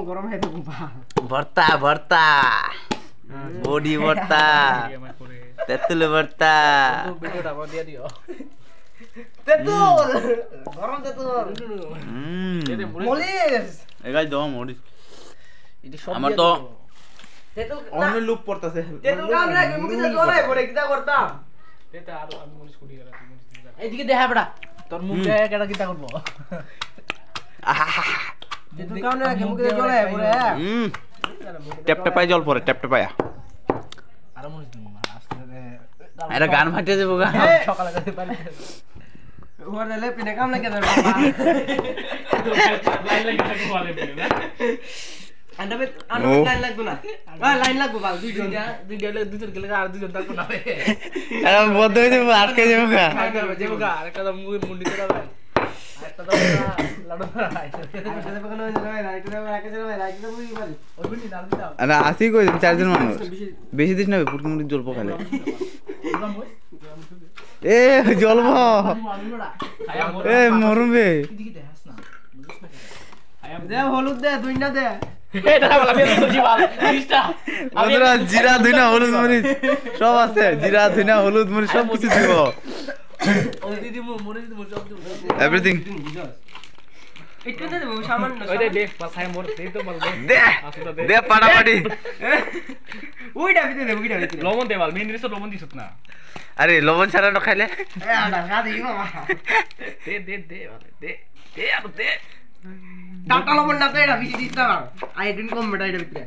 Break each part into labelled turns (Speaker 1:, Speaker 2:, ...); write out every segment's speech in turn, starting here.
Speaker 1: গরম হয়ে তো
Speaker 2: ভর্তা ভর্তা বডি ভর্তা তেঁতুল ভর্তা
Speaker 1: ভিডিওটা আবার দিয়ে দিও তেঁতুল গরম তেঁতুল মরিচ
Speaker 2: এগাই দাও মরিচ
Speaker 1: এটি সব
Speaker 2: আমার তো
Speaker 1: তেঁতুল
Speaker 2: অন্য লুক পড়তাছে
Speaker 1: তেঁতুল কাম লাগে মুখে জলাই পড়ে কিটা করতাম
Speaker 3: এটা আর আমি মরিচ কুটি গেলাম মরিচ দিলা
Speaker 1: এইদিকে দেখা বেটা তোর মুখ দেখা কেডা কিটা করব তেঁতুল কাম লাগে মুখে জলাই পড়ে
Speaker 2: ট্যাপ ট্যাপাই জল পড়ে ট্যাপ ট্যাপায়া
Speaker 1: আর মরিচ দিমু না আস্তে
Speaker 2: এটা গান ফাটিয়ে যাবো গা
Speaker 1: সকালে করতে পারি ওর দিলে পিনে কাম লাগে তোর বাবা
Speaker 3: লাইন লাগা থাকে বলে না
Speaker 1: আন্ডাবে লাইন লাগবে না লাইন লাগবে বাল দুইজন দুইজন গেলে আর দুইজন থাকবো না
Speaker 2: আরে বন্ধ হয়ে যাবো আটকে যাবো গা
Speaker 1: যাবো গা আরেকটা তো মুন্ডি করে ভাই আরেকটা তো লাড়ু ভাই আরেকটা পকানো হয়ে যাবে আরেকটা তো রাখে যাবে আরেকটা বুঝি পারি ওই বুঝি ডাল দিতাম
Speaker 2: আরে আসি কই চারজন মানুষ বেশি দিস না পুরো মুড়ি জল পকালে এ জলব এ মরবে
Speaker 1: দে হলুদ দে দুইটা দে
Speaker 3: এটা বলা আমি সুজি বাল 20টা
Speaker 2: বন্ধুরা জিরা ধইনা হলুদ মরিচ সব আছে জিরা ধইনা হলুদ মরিচ সব কিছু দিব
Speaker 1: ওই দিদি মরিচ দিব সব দিব
Speaker 2: এভরিথিং
Speaker 1: একটু দে দেবো সামান্য
Speaker 3: ওই দে পাছায় মোর দে তো বল
Speaker 2: দে দে পাড়াপাড়ি
Speaker 1: ওইটা ভিতরে দেবো ওইটা ভিতরে
Speaker 3: লবণ দে বল মেন রিসো লবণ দিছত না
Speaker 2: আরে লবণ ছাড়া না খাইলে
Speaker 1: এ আডা গাদি বাবা
Speaker 3: দে দে দে বলে দে দে আর দে
Speaker 1: টাটা লবণ না তো এটা বেশি দিস না আয়োডিন কম বেটা এটা ভিতরে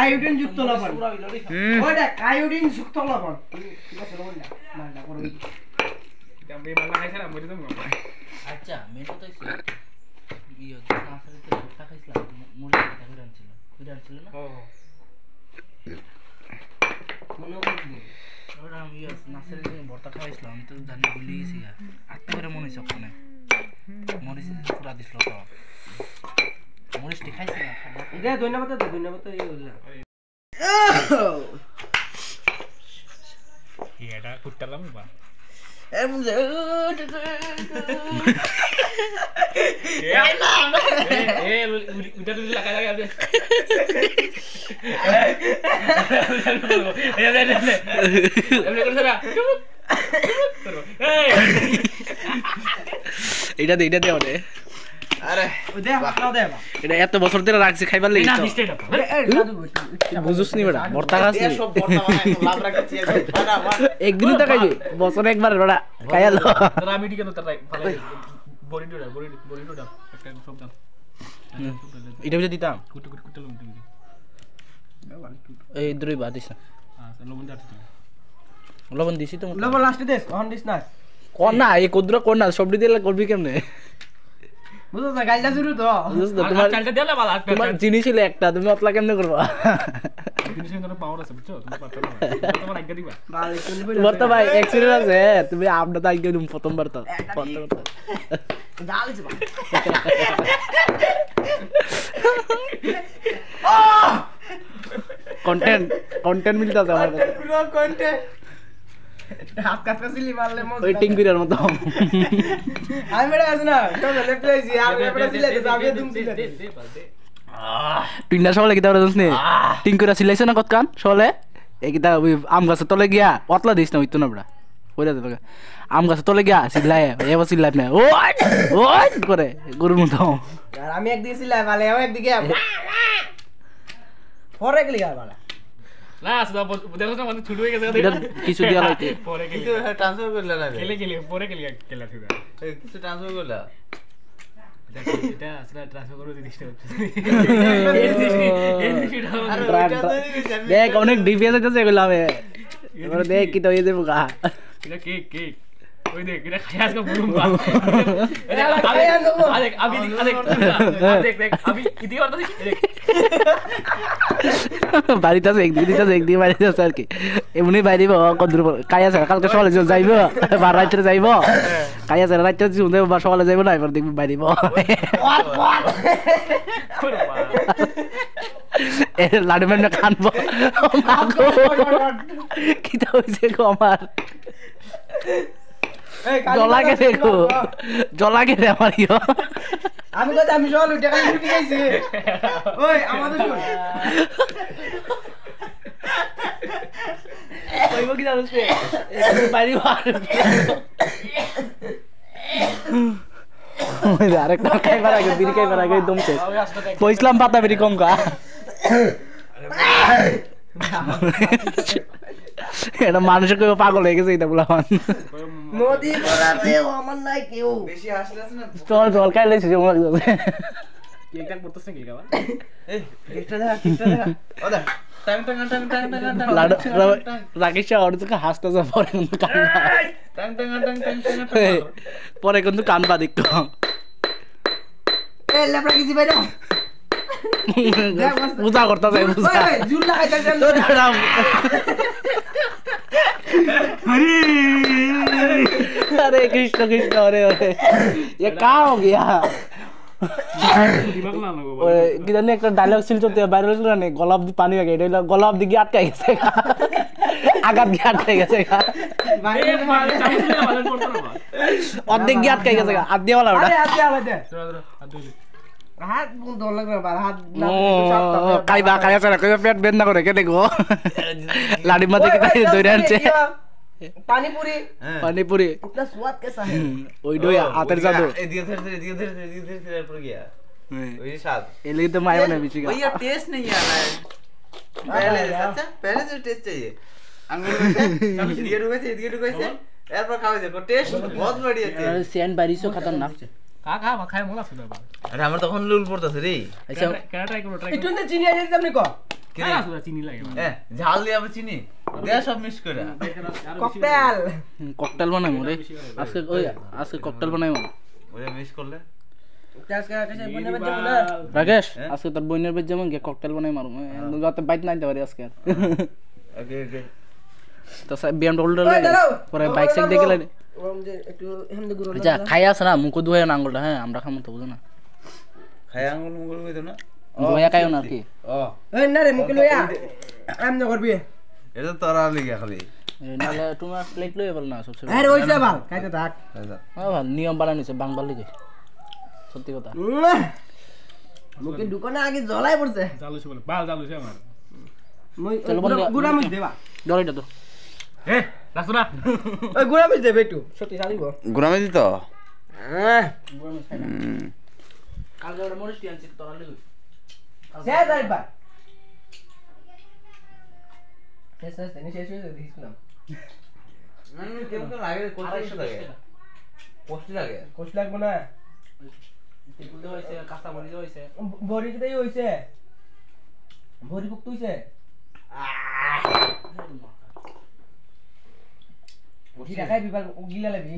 Speaker 1: আয়োডিন যুক্ত লবণ ওইটা আয়োডিন যুক্ত লবণ ঠিক আছে লবণ না না করো
Speaker 3: আমি মালা খাইছ না মরি তো
Speaker 1: আচ্ছা মেন কথা হইছে ইয়ে আসলে তো ভর্তা খাইছিলাম মুড়ি খাইতে ছিল না
Speaker 3: ও
Speaker 1: মনে করছি ওরা আমি নাসের ভর্তা খাইছিলাম তো জানি ভুলে গেছি আর করে মনে হইছে ওখানে মরিচ পুরা দিছিল তো মরিচ খাইছি না দে ধন্যবাদ ইয়ে হইলা
Speaker 3: এটা কুটলাম বা
Speaker 2: এমন
Speaker 3: এ উইটা তুই লাগা লাগা দে
Speaker 1: এটা দে ওরে
Speaker 2: আরে
Speaker 1: দে হাতটাও দে
Speaker 2: এটা এত বছর ধরে রাখছি খাইবার লাগি
Speaker 3: না
Speaker 2: তো
Speaker 3: মিস্টেক না
Speaker 2: বুঝুস নি বেটা ভর্তা খাস
Speaker 4: এ সব ভর্তা বানাই লাভ রাখছি
Speaker 2: একদিনই তো খাইবি বছরে একবার বেটা খাইয়ালো
Speaker 3: তোরা আমি ঠিক আছে ভালো বড়ি ডোডা একটা সব দাম
Speaker 2: এটা বুঝে দিতাম
Speaker 3: কুটু লবণ তুমি
Speaker 2: এই দুই বাদ দিছ
Speaker 3: আচ্ছা লবণ দাও
Speaker 2: লবণ দিছি তো
Speaker 1: লবণ লাস্টে দে অন দিস না
Speaker 2: কোন না এই কদ্রা কোন না সবডি দিলে করবি কেমনে
Speaker 1: বুঝছ না গাইলা শুরু তো
Speaker 2: বুঝছ না তোমার
Speaker 3: চালটা দিলে ভালো
Speaker 2: তোমার জিনিস ছিল একটা তুমি অতলা কেমনে করবা
Speaker 3: জিনিসের কোনো পাওয়ার আছে বুঝছো তুমি পারতে না তোমার আজ্ঞা দিবা
Speaker 1: ভালো চলবে
Speaker 2: তোমার তো ভাই এক্সপেরিয়েন্স আছে তুমি আপনা তো আগে প্রথমবার তো
Speaker 1: গাল দিবা
Speaker 2: কন্টেন্ট মিলতাছে আমার কাছে
Speaker 1: পুরো কন্টেন্ট হাত কাটছিলি মারলে মত
Speaker 2: ওয়েটিং পিরিয়ড মতো
Speaker 1: আমি মেরে আছে না তো লেফট লাইছি আর লেফট লাইছি তো আমি তুমি
Speaker 3: দে
Speaker 2: টিন্ডা সকালে কিতা করে জানিস নি টিং করে সিলাইছ না কতকান সকালে এই কিতা ওই আম গাছের তলে গিয়া অতলা দিস না হইতো না বড়া কইরা দে আম গাছের তলে গিয়া সিলাই এবার সিলাই না ওই করে গরুর মতো
Speaker 1: আর আমি এক দিয়েছিলাম ভালো একদিকে পরে গেলি আর ভালো
Speaker 3: না আসলে দেখো না মানে ছুট হয়ে গেছে
Speaker 2: এটা কিছু দিয়া লাইতে
Speaker 3: পরে
Speaker 4: কিছু ট্রান্সফার করলে না রে
Speaker 3: গেলে পরে গেলা ঠিক
Speaker 4: কিছু ট্রান্সফার করলা
Speaker 3: এটা আসলে ট্রান্সফার করে জিনিসটা হচ্ছে
Speaker 2: দেখ অনেক ডিপিএস আছে এগুলো আমি এবারে দেখ কি তো হয়ে যাবো গা
Speaker 3: এটা কেক ওই দেখ এটা খাই আজকে বলুন বা দেখ আমি ইদি করতে দেখ
Speaker 2: বাড়িতে আছে একদিন বাড়িতে আছে আর কি এমনি বাইরে কদ্দুর কাই আছে কালকে সকালে যাইব বা রাত্রে যাইব কাই আছে রাত্রে শুনতে বা সকালে যাইব না এবার দেখবি বাইরে লাডু মেন খানবো কিতা হয়েছে গো আমার জলাকে দেখো জলাকে রে আমার ইয়ো
Speaker 5: আমি কত আমি সব লুটে খাই লুটে খাইছি ওই আমাদের শুন
Speaker 2: কইব কি জানোস রে বাইরে মার ওই আরেকটা খাইবার আগে বিড়ি খাইবার আগে দম শেষ কইছিলাম পাতা বিড়ি কম খা এটা মানুষের কেউ পাগল হয়ে গেছে এটা বলা
Speaker 5: নদী পড়াতে আমার নাই কেউ
Speaker 4: বেশি হাসলে আছে না
Speaker 2: চল চল খাই লাইছিস মরে যাবে
Speaker 3: কেক টাক করতেছ নাকি বাবা
Speaker 4: এই কেকটা দেখা ওদা টাং টাং টাং টাং টাং টাং
Speaker 2: রাকেশ আর তোকে হাসতেছে পরে কিন্তু কান্না
Speaker 4: টাং টাং টাং টাং টাং
Speaker 2: পরে কিন্তু কানবা দেখতো
Speaker 5: এ লেপড়া কিছু বাইরে
Speaker 2: পূজা করতে যাই পূজা
Speaker 5: ওই জুল লাগাইতে যান
Speaker 2: তো দাঁড়াও अरे कृष्ण कृष्ण अरे अरे ये क्या हो गया
Speaker 3: দিমাগ না লাগো
Speaker 2: किधर एक डायलॉग सिल चलते वायरल चल रहा है गलाब दी पानी में गए गलाब दी गियाट का गए आगात गियाट का गए
Speaker 3: এ মাল চামচ না ভালো করতে না
Speaker 2: অর্ধেক गियाट का गए आधे वाला
Speaker 5: আরে
Speaker 2: बेटा
Speaker 5: আতে আতে
Speaker 3: হাত ধুই
Speaker 5: হাত মুখ দল লাগবে বাল হাত
Speaker 2: ओ काई बा खाया चला कोई पेट बेद ना करे के देखो लाड़ी मत के ताई दौड़े आनছে
Speaker 5: पानी पूरी
Speaker 2: पानी पूरी
Speaker 5: इतना स्वाद कैसा है
Speaker 2: ওই দই আতের জাদু
Speaker 4: এদিকে ধরে পড়ে গিয়া वही साथ
Speaker 2: এলি তো মায় বানাই বিচি
Speaker 4: भैया यार टेस्ट नहीं आ रहा है पहले अच्छा पहले से टेस्ट चाहिए अंगूर में ये डुबे से यार पर खाओ देखो टेस्ट बहुत बढ़िया थे
Speaker 2: সেন বারিসো খতরনাক
Speaker 3: কা কা খায় মলা আছে বাবা
Speaker 4: अरे আমার তখন লুল পড়তাছে রে
Speaker 2: আচ্ছা
Speaker 3: কেন ট্রাই করো ট্রাই
Speaker 5: একটু চিনি আছে আপনি কো
Speaker 3: কেন আছে চিনি লাগে
Speaker 4: এ ঝাল দিয়ে আবার চিনি দেয়া সব মিক্স করে
Speaker 5: ককটেল
Speaker 2: ককটেল বানাই মোরে আজকে ককটেল বানাই মো
Speaker 4: ওরে মিক্স করলে
Speaker 5: চাষ কা কাছে বনে বাজে বলে
Speaker 2: রাকেশ আজকে তোর বইনের বেজ যেমন কে ককটেল বানাই মারু যাতে বাইট না দিতে পারি আজকে আর
Speaker 4: ওকে ওকে
Speaker 2: তো সব বিএমডব্লিউ লই পরে বাইক সাইক দেখে লাই
Speaker 5: একটু হেমদে গুরু
Speaker 2: আচ্ছা খাই আছে না মুকো দুয়া না আঙ্গুলটা হ্যাঁ আমরা খামু তো বুঝো না
Speaker 4: খায় আঙ্গুল মুঙ্গুল কইতো না
Speaker 2: দুয়া খাইও না আর কি
Speaker 4: ও
Speaker 5: এই না রে মুকে লইয়া আম না করবি
Speaker 4: এটা তোরা লিগা খালি
Speaker 2: নালে তোমার প্লেট লই বল না সবচেয়ে
Speaker 5: আরে ওইছে বাল খাইতে থাক
Speaker 2: হ্যাঁ ভাই নিয়ম বানানিছে বাংলা লিগে সত্যি কথা
Speaker 5: মুকে দোকানে আগে জ্বলাই পড়ছে
Speaker 3: জালুছে বলে বাল জালুছে আমার
Speaker 5: মই
Speaker 2: চলো বন্ধু
Speaker 5: গুড়া মিস দেবা
Speaker 2: ডরিটা তো
Speaker 3: এ রাখছো না
Speaker 5: ওই গুড়া মিস দেবে একটু সত্যি সারিব
Speaker 4: গুরামে দিত
Speaker 2: কালকে ওটা মরিস টি আনছি তোরা লিগে
Speaker 5: সে যাইবা শেষ দেখিস না
Speaker 4: কেমন লাগে কোস্ট লাগে কোস্ট লাগে
Speaker 5: কোশ লাগবো না
Speaker 2: টেকুলতে হইছে কাঁচা মরিচ হইছে
Speaker 5: বড়ি কিটাই হইছে বড়ি পুক্ত হইছে গিলা খাই বিপাল গিলা লাগি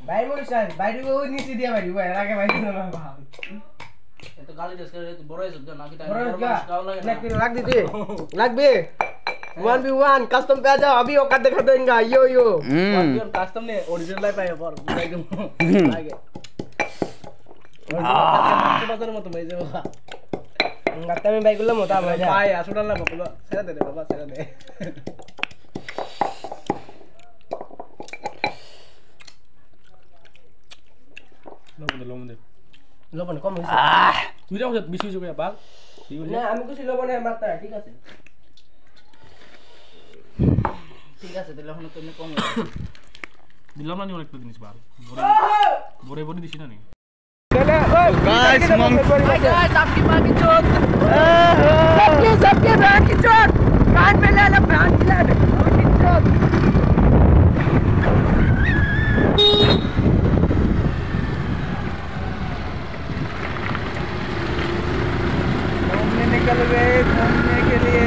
Speaker 5: বাইরে মরিস বাইরে ওই নিচে দিয়া বাইরে ওই আগে বাইরে না ভাব
Speaker 2: এত গালি দেশ করে বড় হইছে তো নাকি তাই
Speaker 5: বড়
Speaker 2: বড়
Speaker 5: क्या
Speaker 2: গাও লাগে
Speaker 5: लाग दे लाग दे लाग बे 1v1 कस्टम पे आ जाओ अभी औकात दिखा देंगे यो यो
Speaker 2: और কাস্টম নে অরিজিনাল লাই পাই পর একদম লাগে বাজারের মতো হয়ে যাবে
Speaker 5: गाता में बाइक लो मोटा मजा
Speaker 2: পাই আসুডাল না বকলো ছেড়ে দে বাবা ছেড়ে দে
Speaker 3: লবণ দে
Speaker 5: लोबन कम হইছে
Speaker 3: তুই যাও বেশি হইছে কই বাল
Speaker 5: না আমি কিছু লোবনে মারতা ঠিক আছে
Speaker 2: ঠিক আছে তাহলে এখন তুমি কম
Speaker 3: দিলাম না অনেক জিনিস বাল বড় বড় দিছি না নি
Speaker 4: गाइस
Speaker 5: गाइस आपकी मां की चोट सबके मां की चोट कान में ले लो कान में ले लो की चोट
Speaker 2: घूमने निकल गए घूमने के लिए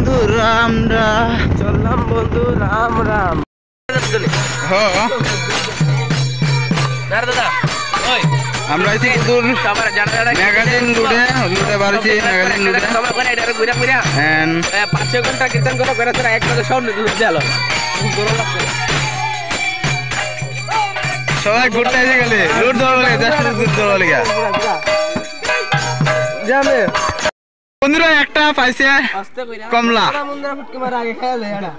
Speaker 4: বন্ধু রাম রাম
Speaker 5: চললাম বন্ধু রাম রাম
Speaker 4: আমরা আছি দূর ম্যাগাজিন লুটে লুটে বাড়ছি ম্যাগাজিন লুটে এন্ড
Speaker 5: 5-6 ঘন্টা কীর্তন করে করে তোরা এক মাসে সব গেল
Speaker 4: সবাই ঘুরতে এসে গেলে লুট দেওয়া বলে জাস্ট লুট দেওয়া বলে
Speaker 5: যাবে
Speaker 4: বন্ধুরা একটা পাইছে কমলা
Speaker 5: মুন্দ্রা ফুটকে মারা আগে খাইয়া যায় এটা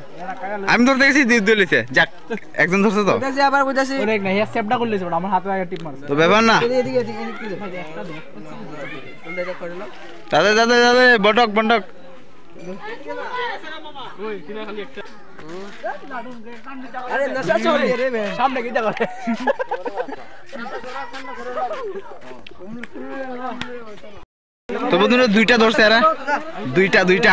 Speaker 4: আমি ধরতে গেছি দুধ দলিছে যাক একজন ধরছে তো
Speaker 5: বুঝাছি আবার বুঝাছি
Speaker 2: অনেক না ইয়ার সেভটা করলিস ওটা আমার হাতে আগে টিপ মারছে
Speaker 4: তো ব্যাপার না
Speaker 5: এদিকে
Speaker 4: দাদা দাদা দাদা বটক বটক
Speaker 5: আরে নশা চলে রে বে
Speaker 2: সামনে কি দেখো
Speaker 4: তো বন্ধুরা দুইটা ধরছে এরা দুইটা